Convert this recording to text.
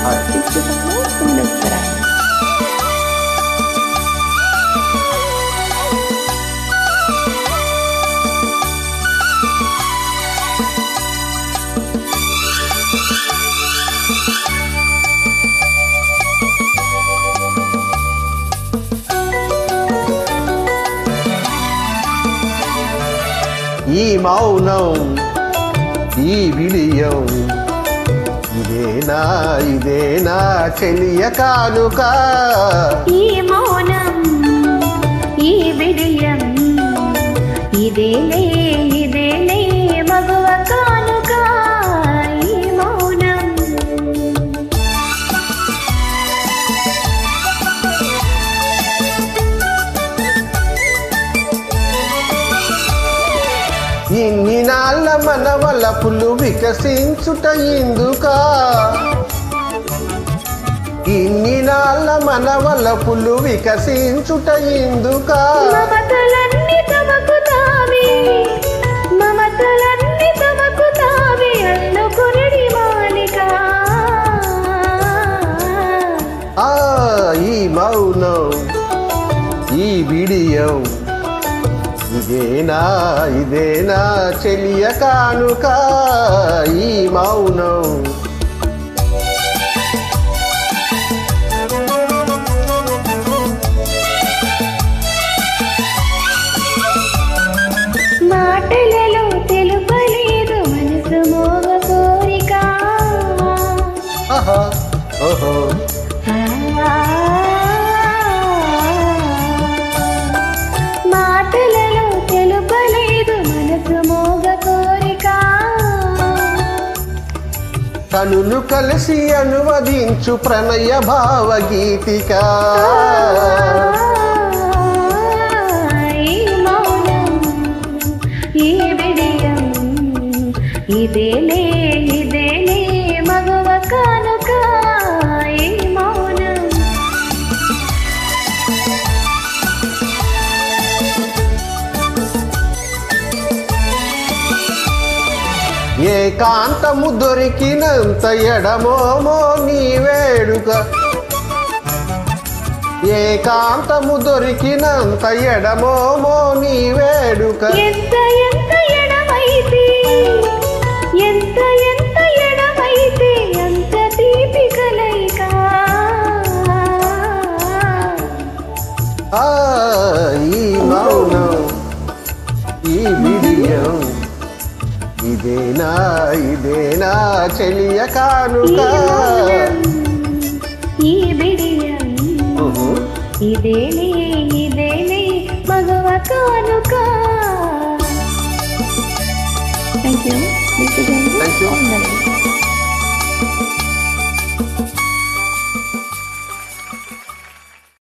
అత్యుత్తమంగా పునఃస్థరా ఈ మౌనం ఈ విలియం ఇదేనా చెలియ కానుక ఈ మౌనం ఈ విడియం ఇదేలే మగువ కానుక ఈ మౌనం ఇన్ని నాళ్ళ మన వలపులు వికసించుట ఇందుక ఇన్ని నాళ్ళ మన వలపులు వికసించుట ఇందుక మమతలన్నీ తమకు తావి అల్లుకురడి మాలిక ఈ మౌనం ఈ విడియం ఇదేనా చెలియ కానుక ఈ మౌనం మాటలలో తెలుపలేదు మనసు మోగ కోరిక ఓహో మాటలలో తెలుపలేదు మనసు మోగ కోరిక కనులు కలిసి అనువదించు ప్రణయ భావగీతిక ఈ మౌనం ఈ విడియం ఇదేలే మగవ కానుక ఈ మౌనం ఏకాంతము దొరికినంత ఎడమోమో నీ వేడుక ఏకాంతము దొరికినంత ఎడమోమో నీ వేడుక ఎంత ఎడమైతే అంత తీపి కలయిక ఈ మౌనం ఈ విడియం ఇదేనా చెలియ కానుక ఈ బిడియం ఇదేలే మగవ కానుక. Thank you.